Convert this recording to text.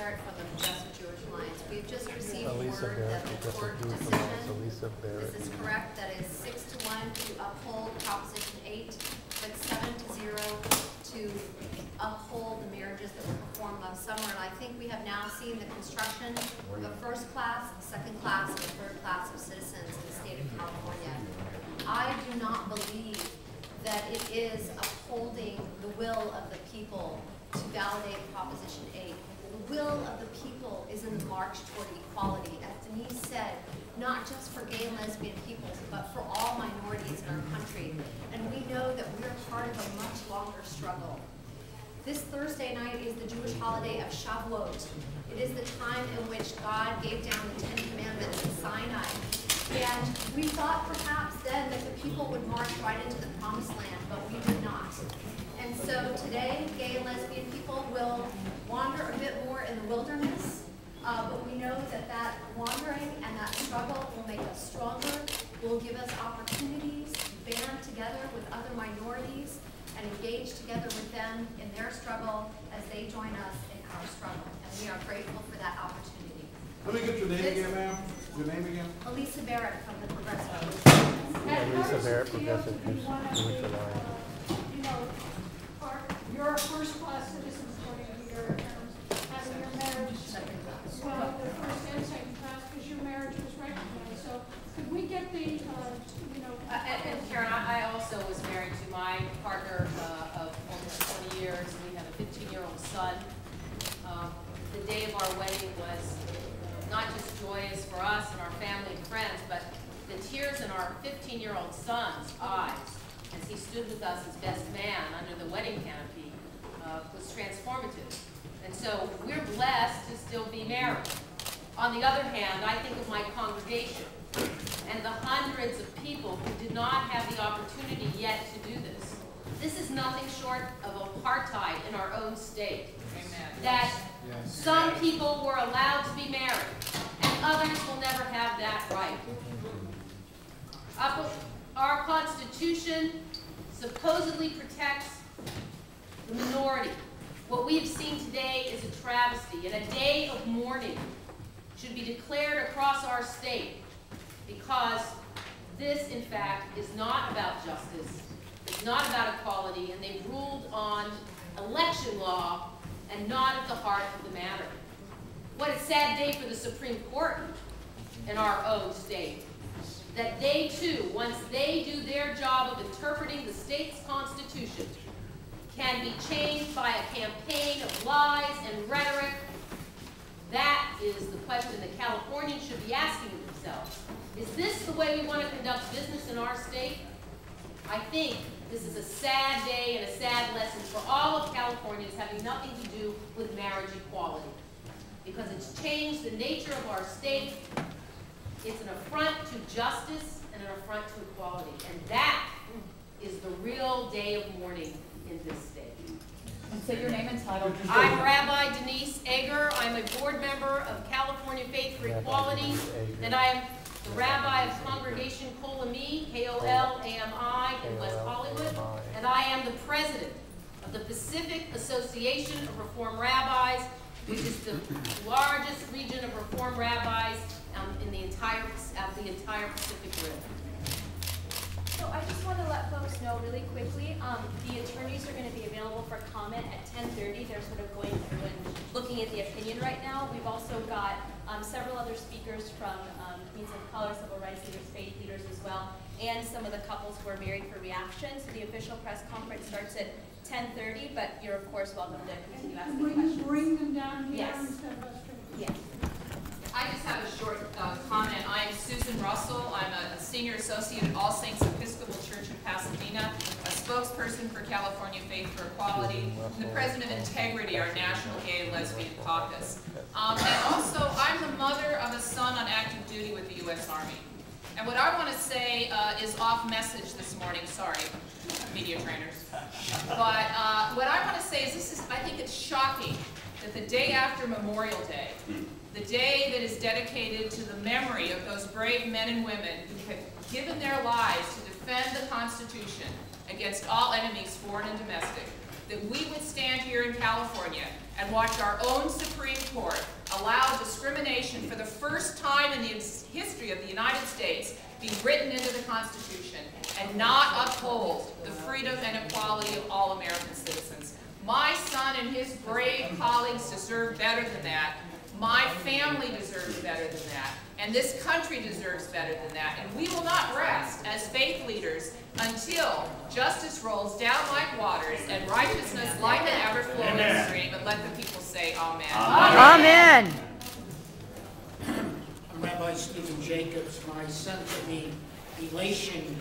Barrett from the Progressive Jewish Alliance. We've just received word that the court decision, this is correct, that is 6-1 to uphold Proposition 8, but 7-0 to uphold the marriages that were performed last summer. And I think we have now seen the construction of a first class, second class, and a third class of citizens in the state of California. I do not believe that it is upholding the will of the people to validate Proposition 8. The will of the people is in the march toward equality, as Denise said, not just for gay and lesbian peoples, but for all minorities in our country. And we know that we're part of a much longer struggle. This Thursday night is the Jewish holiday of Shavuot. It is the time in which God gave down the 10 Commandments at Sinai. And we thought perhaps then that the people would march right into the Promised Land, but we did not. And so today, gay and lesbian people will wander a bit more in the wilderness, but we know that that wandering and that struggle will make us stronger, will give us opportunities to band together with other minorities and engage together with them in their struggle as they join us in our struggle. And we are grateful for that opportunity. Let me get your name again, ma'am. Your name again? Elisa Barrett from the Progressive. Elisa Barrett, Progressive Jewish Alliance. You know, you're a first-class citizen according to your terms, having your marriage. Well, the first and second class, because your marriage was recognized. So, could we get the, you know? And Karen, I also was married to my partner of almost 20 years. We have a 15-year-old son. The day of our wedding was not just joyous for us and our family and friends, but the tears in our 15-year-old son's eyes as he stood with us as best man under the wedding canopy was transformative. And so we're blessed to still be married. On the other hand, I think of my congregation and the hundreds of people who did not have the opportunity yet to do this. This is nothing short of apartheid in our own state. Amen. That some people were allowed to be married, and others will never have that right. Our Constitution supposedly protects the minority. What we have seen today is a travesty, and a day of mourning should be declared across our state, because this, in fact, is not about justice, it's not about equality, and they've ruled on election law and not at the heart of the matter. What a sad day for the Supreme Court in our own state, that they too, once they do their job of interpreting the state's constitution, can be changed by a campaign of lies and rhetoric. That is the question that Californians should be asking themselves. Is this the way we want to conduct business in our state? I think this is a sad day and a sad lesson for all of Californians having nothing to do with marriage equality, because it's changed the nature of our state. It's an affront to justice and an affront to equality, and that is the real day of mourning in this state. And say your name and title. I'm Rabbi Denise Eger. I'm a board member of California Faith for Equality, and I am the Rabbi of Congregation Kol Ami, K-O-L-A-M-I, in West Hollywood, and I am the president of the Pacific Association of Reform Rabbis, which is the largest region of Reform rabbis in the entire Pacific Rim. So I just want to let folks know really quickly, the attorneys are going to be available for comment at 10:30. They're sort of going through and looking at the opinion right now. We've also got several other speakers from communities of color, civil rights leaders, faith leaders as well, and some of the couples who are married for reaction. So the official press conference starts at 10:30, but you're of course welcome to continue asking questions. Bring them down here Yes. instead of us. Yes. I just have a short comment. I'm Susan Russell. I'm a senior associate at All Saints Episcopal Church in Pasadena, a spokesperson for California Faith for Equality, and the president of Integrity, our national gay and lesbian caucus. And also, I'm the mother of a son on active duty with the U.S. Army. And what I want to say is off message this morning. Sorry, media trainers. But what I want to say is I think it's shocking that the day after Memorial Day, the day that is dedicated to the memory of those brave men and women who have given their lives to defend the Constitution against all enemies, foreign and domestic, that we would stand here in California and watched our own Supreme Court allow discrimination for the first time in the history of the United States be written into the Constitution and not uphold the freedom and equality of all American citizens. My son and his brave colleagues deserve better than that. My family deserves better than that. And this country deserves better than that. And we will not rest as faith leaders until justice rolls down like waters and righteousness like an ever-flowing stream. And let the people say amen. Amen. I'm Rabbi Stephen Jacobs. My sense of the elation